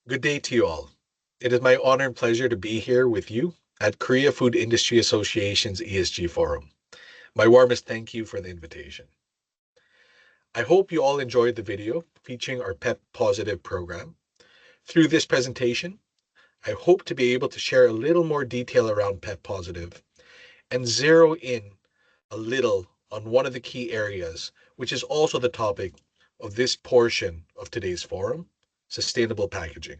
Good day to you all. It is my honor and pleasure to be here with you at Korea Food Industry Association's ESG Forum. My warmest thank you for the invitation. I hope you all enjoyed the video featuring our PEP Positive program. Through this presentation, I hope to be able to share a little more detail around PEP Positive and zero in a little on one of the key areas, which is also the topic of this portion of today's forum, sustainable packaging.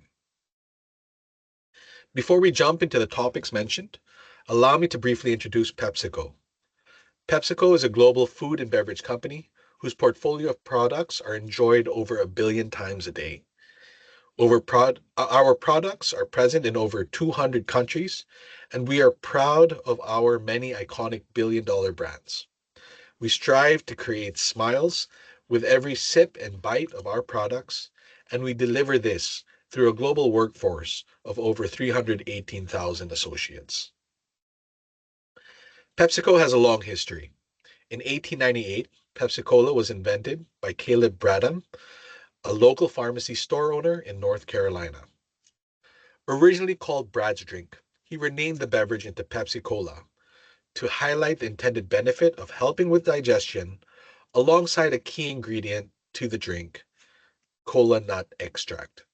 Before we jump into the topics mentioned, allow me to briefly introduce PepsiCo. PepsiCo is a global food and beverage company whose portfolio of products are enjoyed over 1 billion times a day. Our products are present in over 200 countries, and we are proud of our many iconic billion-dollar brands. We strive to create smiles with every sip and bite of our products, and we deliver this through a global workforce of over 318,000 associates. PepsiCo has a long history. In 1898, Pepsi-Cola was invented by Caleb Bradham, a local pharmacy store owner in North Carolina. Originally called Brad's Drink, he renamed the beverage into Pepsi-Cola to highlight the intended benefit of helping with digestion alongside a key ingredient to the drink, cola nut extract.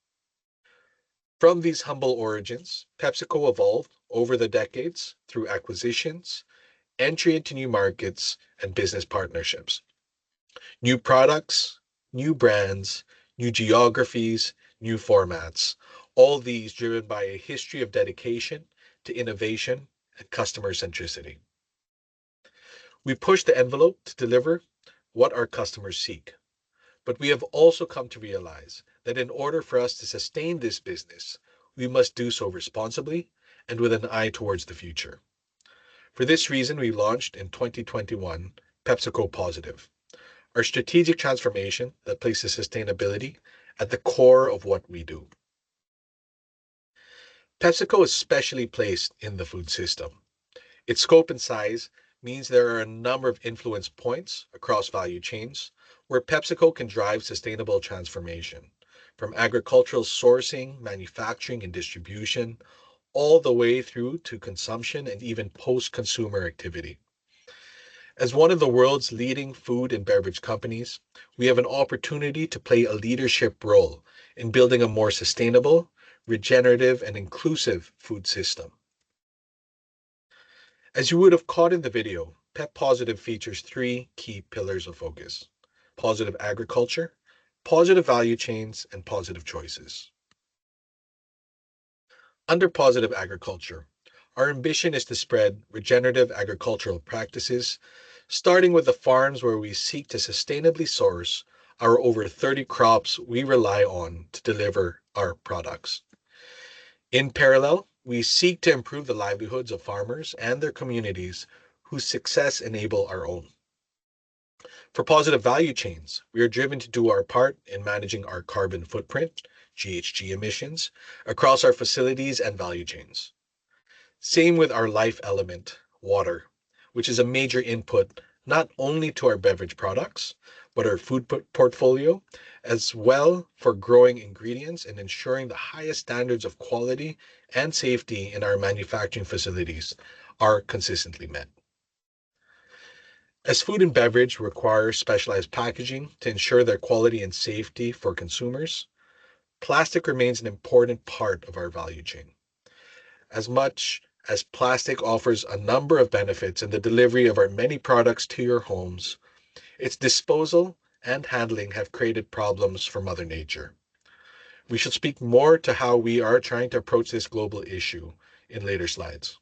From these humble origins, PepsiCo evolved over the decades through acquisitions, entry into new markets, and business partnerships. New products, new brands, new geographies, new formats, all these driven by a history of dedication to innovation and customer centricity. We push the envelope to deliver what our customers seek. But we have also come to realize that in order for us to sustain this business, we must do so responsibly and with an eye towards the future. For this reason, we launched in 2021 PepsiCo Positive, our strategic transformation that places sustainability at the core of what we do. PepsiCo is specially placed in the food system. Its scope and size means there are a number of influence points across value chains where PepsiCo can drive sustainable transformation, from agricultural sourcing, manufacturing, and distribution, all the way through to consumption and even post-consumer activity. As one of the world's leading food and beverage companies, we have an opportunity to play a leadership role in building a more sustainable, regenerative, and inclusive food system. As you would have caught in the video, PEP Positive features three key pillars of focus: positive agriculture, positive value chains, and positive choices. Under positive agriculture, our ambition is to spread regenerative agricultural practices, starting with the farms where we seek to sustainably source our over 30 crops we rely on to deliver our products. In parallel, we seek to improve the livelihoods of farmers and their communities whose success enable our own. For positive value chains, we are driven to do our part in managing our carbon footprint, GHG emissions, across our facilities and value chains. Same with our life element, water, which is a major input not only to our beverage products, but our food portfolio, as well for growing ingredients and ensuring the highest standards of quality and safety in our manufacturing facilities are consistently met. As food and beverage require specialized packaging to ensure their quality and safety for consumers, plastic remains an important part of our value chain. As much as plastic offers a number of benefits in the delivery of our many products to your homes, its disposal and handling have created problems for Mother Nature. We shall speak more to how we are trying to approach this global issue in later slides.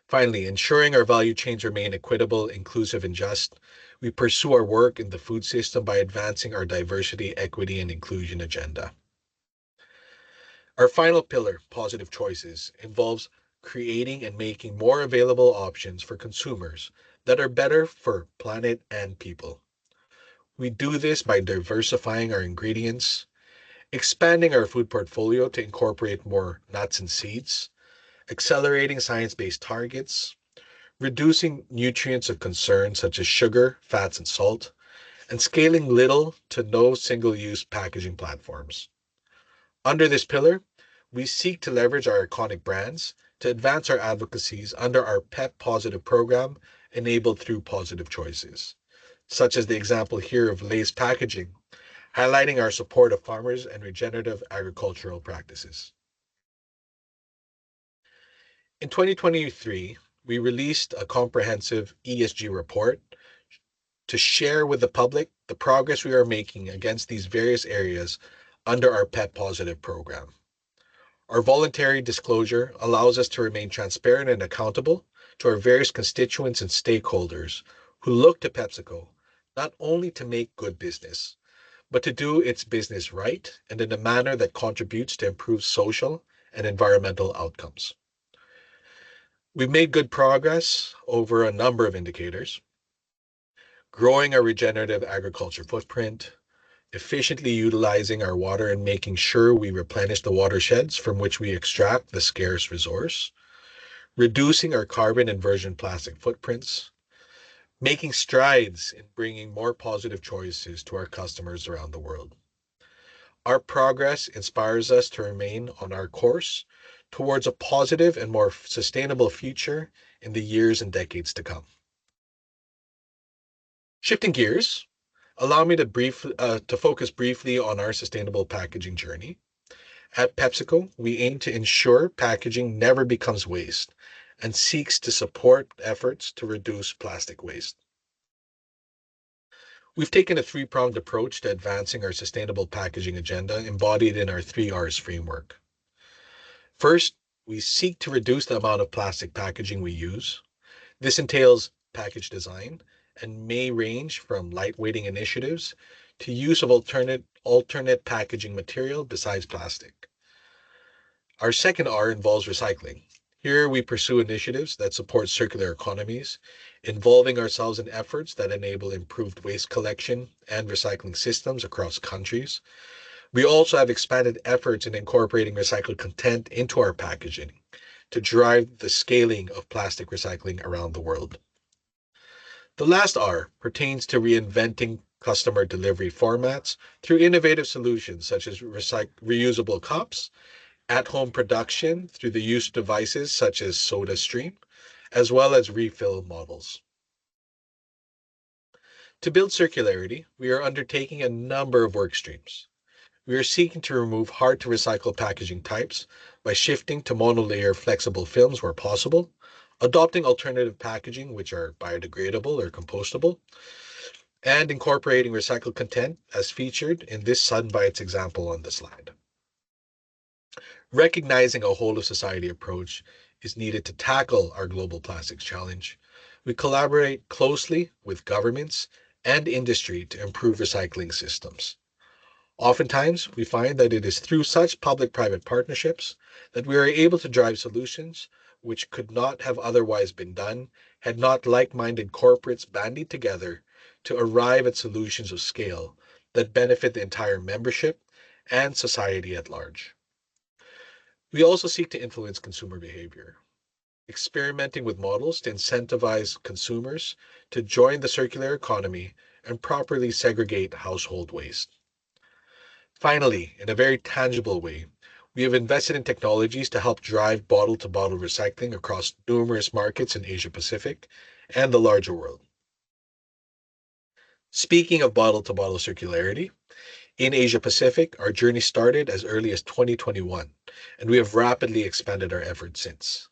Finally, ensuring our value chains remain equitable, inclusive, and just, we pursue our work in the food system by advancing our diversity, equity, and inclusion agenda. Our final pillar, positive choices, involves creating and making more available options for consumers that are better for planet and people. We do this by diversifying our ingredients, expanding our food portfolio to incorporate more nuts and seeds, accelerating science-based targets, reducing nutrients of concern such as sugar, fats, and salt, and scaling little to no single-use packaging platforms. Under this pillar, we seek to leverage our iconic brands to advance our advocacies under our PEP Positive program enabled through positive choices, such as the example here of Lay's packaging, highlighting our support of farmers and regenerative agricultural practices. In 2023, we released a comprehensive ESG report to share with the public the progress we are making against these various areas under our PEP Positive program. Our voluntary disclosure allows us to remain transparent and accountable to our various constituents and stakeholders who look to PepsiCo not only to make good business, but to do its business right and in a manner that contributes to improved social and environmental outcomes. We've made good progress over a number of indicators, growing our regenerative agriculture footprint, efficiently utilizing our water and making sure we replenish the watersheds from which we extract the scarce resource, reducing our carbon and virgin plastic footprints, making strides in bringing more positive choices to our customers around the world. Our progress inspires us to remain on our course towards a positive and more sustainable future in the years and decades to come. Shifting gears, allow me to focus briefly on our sustainable packaging journey. At PepsiCo, we aim to ensure packaging never becomes waste and seeks to support efforts to reduce plastic waste. We've taken a three-pronged approach to advancing our sustainable packaging agenda embodied in our 3Rs framework. First, we seek to reduce the amount of plastic packaging we use. This entails package design and may range from lightweighting initiatives to use of alternate packaging material besides plastic. Our second R involves recycling. Here we pursue initiatives that support circular economies, involving ourselves in efforts that enable improved waste collection and recycling systems across countries. We also have expanded efforts in incorporating recycled content into our packaging to drive the scaling of plastic recycling around the world. The last R pertains to reinventing customer delivery formats through innovative solutions such as reusable cups, at-home production through the use of devices such as SodaStream, as well as refill models. To build circularity, we are undertaking a number of work streams. We are seeking to remove hard-to-recycle packaging types by shifting to monolayer flexible films where possible, adopting alternative packaging which are biodegradable or compostable, and incorporating recycled content as featured in this Sunbites example on the slide. Recognizing a whole-of-society approach is needed to tackle our global plastics challenge. We collaborate closely with governments and industry to improve recycling systems. Oftentimes, we find that it is through such public-private partnerships that we are able to drive solutions which could not have otherwise been done had not like-minded corporates bandied together to arrive at solutions of scale that benefit the entire membership and society at large. We also seek to influence consumer behavior, experimenting with models to incentivize consumers to join the circular economy and properly segregate household waste. Finally, in a very tangible way, we have invested in technologies to help drive bottle-to-bottle recycling across numerous markets in Asia Pacific and the larger world. Speaking of bottle-to-bottle circularity, in Asia Pacific, our journey started as early as 2021, and we have rapidly expanded our efforts since.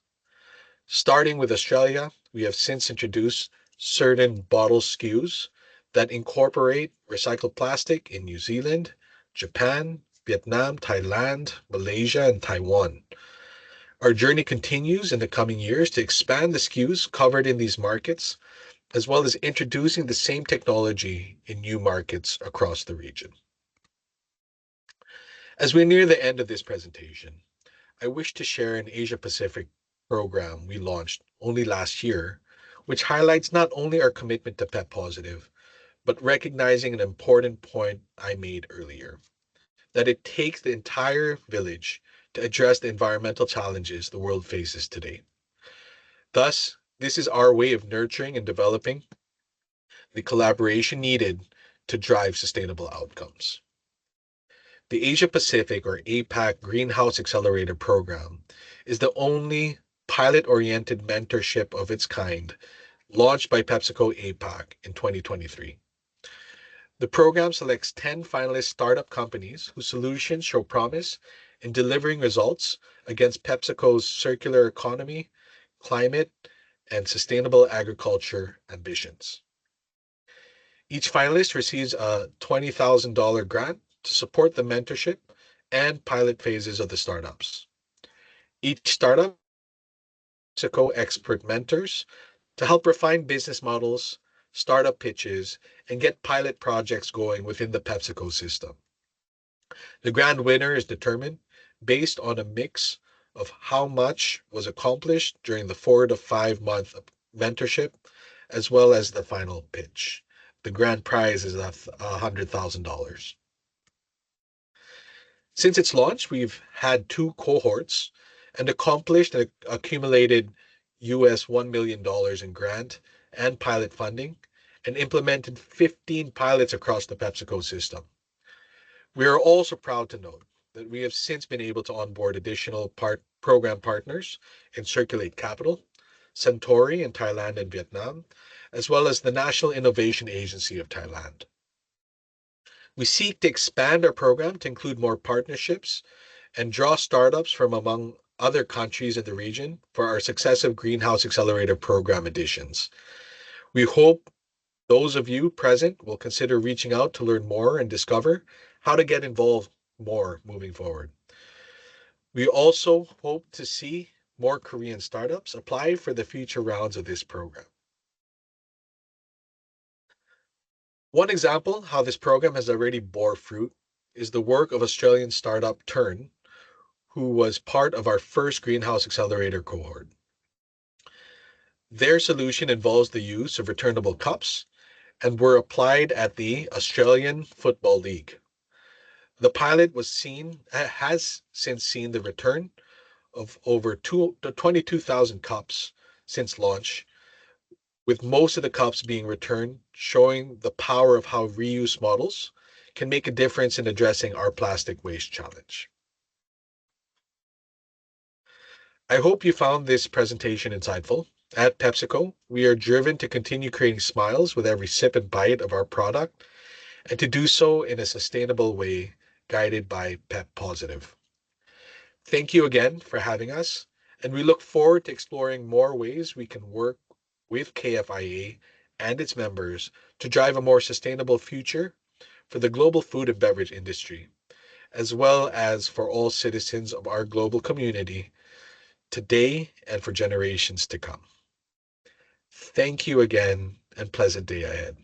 Starting with Australia, we have since introduced certain bottle SKUs that incorporate recycled plastic in New Zealand, Japan, Vietnam, Thailand, Malaysia, and Taiwan. Our journey continues in the coming years to expand the SKUs covered in these markets, as well as introducing the same technology in new markets across the region. As we near the end of this presentation, I wish to share an Asia Pacific program we launched only last year, which highlights not only our commitment to PEP Positive, but recognizing an important point I made earlier, that it takes the entire village to address the environmental challenges the world faces today. Thus, this is our way of nurturing and developing the collaboration needed to drive sustainable outcomes. The Asia Pacific or APAC Greenhouse Accelerator Program is the only pilot-oriented mentorship of its kind launched by PepsiCo APAC in 2023. The program selects 10 finalist startup companies whose solutions show promise in delivering results against PepsiCo's circular economy, climate, and sustainable agriculture ambitions. Each finalist receives a $20,000 grant to support the mentorship and pilot phases of the startups. Each startup PepsiCo expert mentors to help refine business models, startup pitches, and get pilot projects going within the PepsiCo system. The grand winner is determined based on a mix of how much was accomplished during the 4 to 5 month mentorship, as well as the final pitch. The grand prize is $100,000. Since its launch, we've had 2 cohorts and accomplished and accumulated US $1 million in grant and pilot funding and implemented 15 pilots across the PepsiCo system. We are also proud to note that we have since been able to onboard additional program partners in Circulate Capital, Suntory in Thailand and Vietnam, as well as the National Innovation Agency of Thailand. We seek to expand our program to include more partnerships and draw startups from among other countries in the region for our successive Greenhouse Accelerator Program editions. We hope those of you present will consider reaching out to learn more and discover how to get involved more moving forward. We also hope to see more Korean startups apply for the future rounds of this program. One example how this program has already bore fruit is the work of Australian startup Turn, who was part of our first Greenhouse Accelerator cohort. Their solution involves the use of returnable cups and were applied at the Australian Football League. The pilot has since seen the return of over 22,000 cups since launch, with most of the cups being returned, showing the power of how reuse models can make a difference in addressing our plastic waste challenge. I hope you found this presentation insightful. At PepsiCo, we are driven to continue creating smiles with every sip and bite of our product, and to do so in a sustainable way, guided by Pep Positive. Thank you again for having us, and we look forward to exploring more ways we can work with KFIA and its members to drive a more sustainable future for the global food and beverage industry, as well as for all citizens of our global community today and for generations to come. Thank you again, and pleasant day ahead.